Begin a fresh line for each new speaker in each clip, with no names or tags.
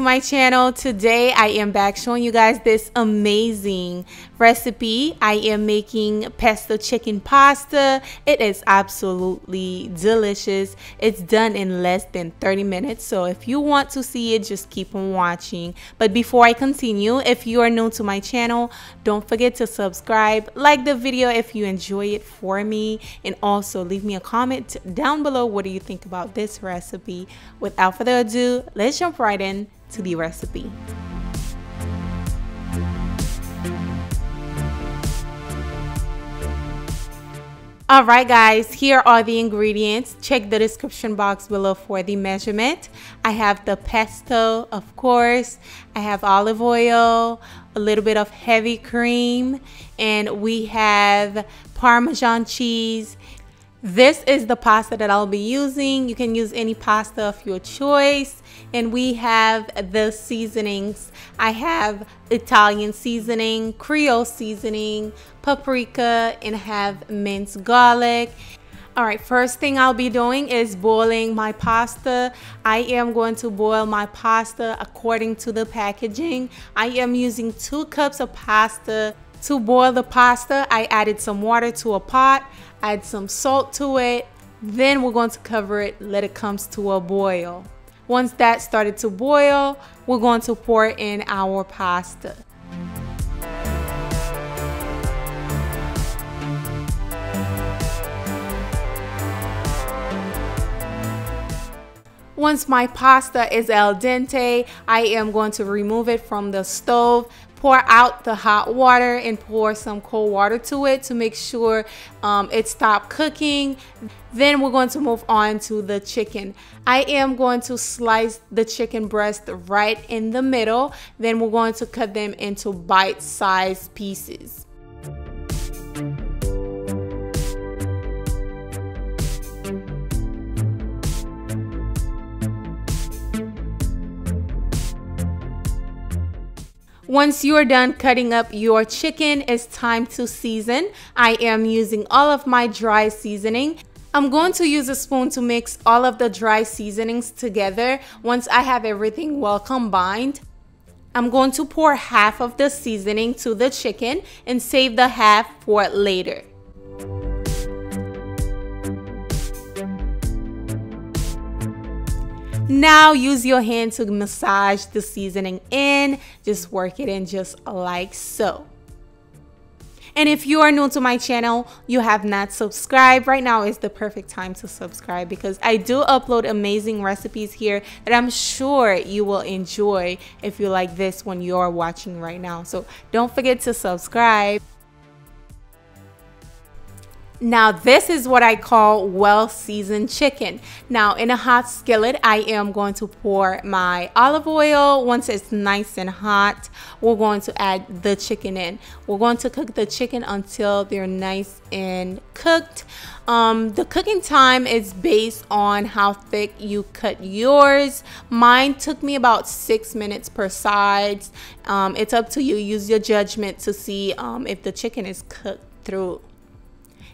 My channel. Today I am back showing you guys this amazing recipe. I am making pesto chicken pasta. It is absolutely delicious. It's done in less than 30 minutes, so if you want to see it, just keep on watching. But before I continue, if you are new to my channel, don't forget to subscribe, like the video if you enjoy it for me, and also leave me a comment down below. What do you think about this recipe? Without further ado, let's jump right in to the recipe. Alright guys, here are the ingredients. Check the description box below for the measurement. I have the pesto, of course. I have olive oil, a little bit of heavy cream, and we have Parmesan cheese. This is the pasta that I'll be using. You can use any pasta of your choice. And we have the seasonings. I have Italian seasoning, Creole seasoning, paprika, and have minced garlic. All right, first thing I'll be doing is boiling my pasta. I am going to boil my pasta according to the packaging. I am using 2 cups of pasta. To boil the pasta, I added some water to a pot, add some salt to it, then we're going to cover it, let it come to a boil. Once that started to boil, we're going to pour in our pasta. Once my pasta is al dente, I am going to remove it from the stove, pour out the hot water, and pour some cold water to it to make sure it stopped cooking. Then we're going to move on to the chicken. I am going to slice the chicken breast right in the middle. Then we're going to cut them into bite-sized pieces. Once you're done cutting up your chicken, it's time to season. I am using all of my dry seasoning. I'm going to use a spoon to mix all of the dry seasonings together. Once I have everything well combined, I'm going to pour half of the seasoning to the chicken and save the half for later. Now use your hand to massage the seasoning in. Just work it in just like so. And if you are new to my channel, you have not subscribed, right now is the perfect time to subscribe because I do upload amazing recipes here that I'm sure you will enjoy if you like this one you're watching right now. So don't forget to subscribe. Now this is what I call well-seasoned chicken. Now in a hot skillet, I am going to pour my olive oil. Once it's nice and hot, we're going to add the chicken in. We're going to cook the chicken until they're nice and cooked. The cooking time is based on how thick you cut yours. Mine took me about 6 minutes per side. It's up to you. Use your judgment to see if the chicken is cooked through.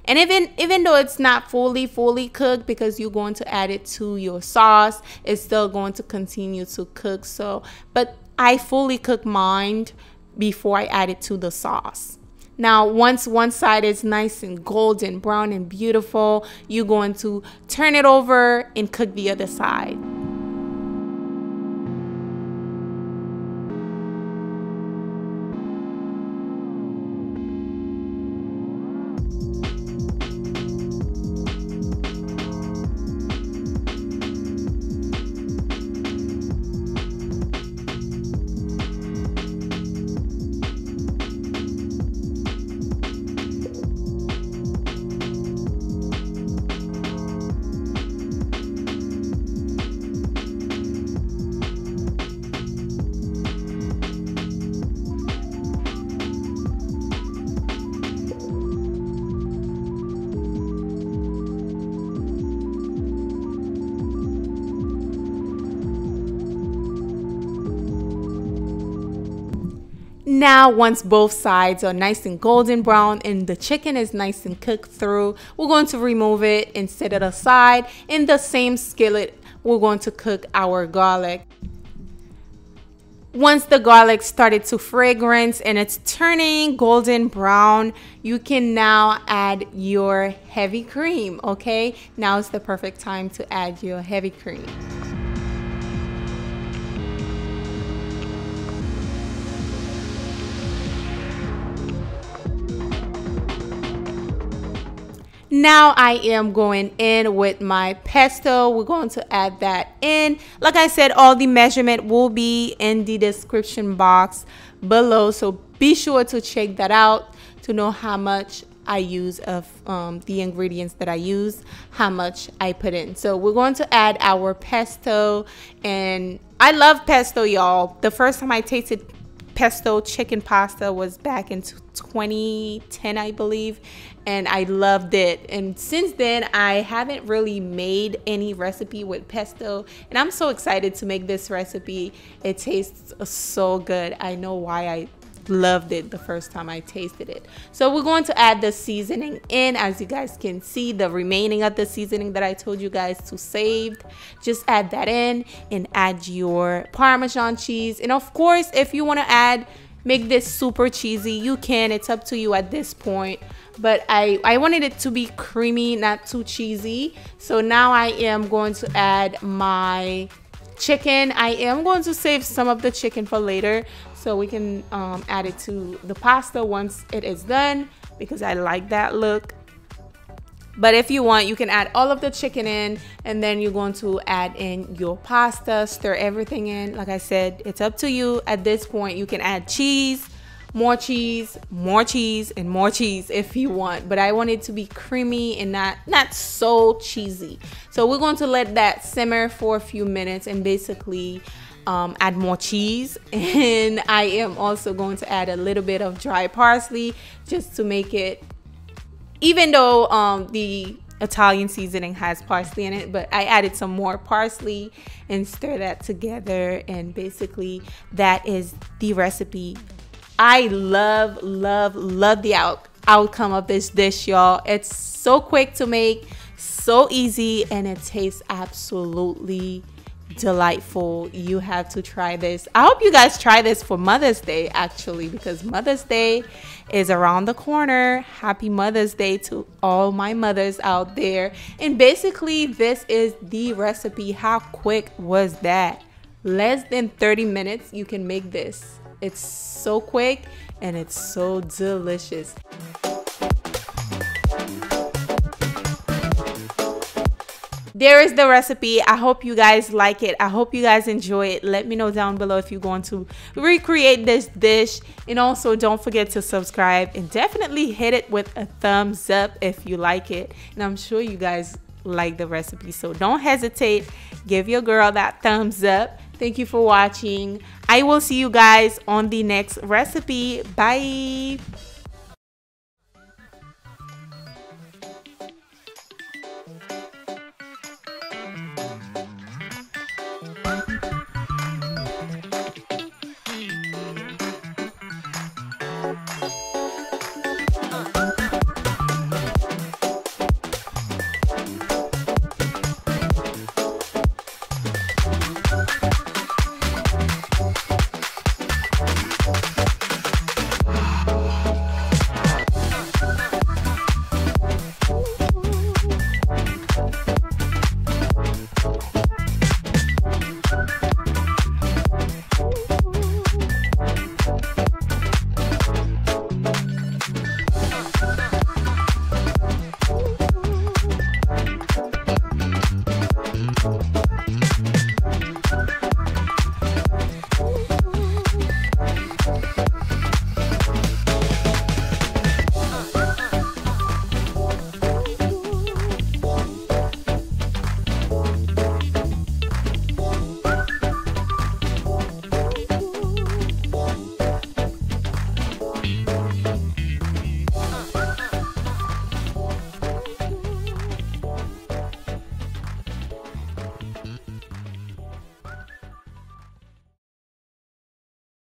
And even though it's not fully cooked, because you're going to add it to your sauce, it's still going to continue to cook. So, but I fully cook mine before I add it to the sauce. Now, once one side is nice and golden brown and beautiful, you're going to turn it over and cook the other side. Now, once both sides are nice and golden brown and the chicken is nice and cooked through, we're going to remove it and set it aside. In the same skillet, we're going to cook our garlic. Once the garlic started to fragrance and it's turning golden brown, you can now add your heavy cream, okay? Now is the perfect time to add your heavy cream. Now I am going in with my pesto. We're going to add that in. Like I said, all the measurement will be in the description box below. So be sure to check that out to know how much I use of the ingredients that I use, how much I put in. So we're going to add our pesto. And I love pesto, y'all. The first time I tasted pesto chicken pasta was back in 2010, I believe, and I loved it. And since then I haven't really made any recipe with pesto, and I'm so excited to make this recipe. It tastes so good. I know why I loved it the first time I tasted it. So we're going to add the seasoning in. As you guys can see, the remaining of the seasoning that I told you guys to save, just add that in and add your Parmesan cheese. And of course, if you want to make this super cheesy, you can. It's up to you at this point, but I wanted it to be creamy, not too cheesy. So now I am going to add my chicken. I am going to save some of the chicken for later, so we can add it to the pasta once it is done, because I like that look. But if you want, you can add all of the chicken in, and then you're going to add in your pasta, stir everything in. Like I said, it's up to you at this point. You can add cheese, more cheese, more cheese, and more cheese if you want. But I want it to be creamy and not so cheesy. So we're going to let that simmer for a few minutes and basically add more cheese. And I am also going to add a little bit of dry parsley just to make it, even though the Italian seasoning has parsley in it, but I added some more parsley and stir that together. And basically that is the recipe. I love the outcome of this dish, y'all. It's so quick to make, so easy, and it tastes absolutely delightful. You have to try this. I hope you guys try this for Mother's Day, actually, because Mother's Day is around the corner. Happy Mother's Day to all my mothers out there. And basically this is the recipe. How quick was that? Less than 30 minutes you can make this. It's so quick and it's so delicious. There is the recipe. I hope you guys like it. I hope you guys enjoy it. Let me know down below if you're going to recreate this dish. And also don't forget to subscribe and definitely hit it with a thumbs up if you like it. And I'm sure you guys like the recipe, so don't hesitate. Give your girl that thumbs up. Thank you for watching. I will see you guys on the next recipe. Bye.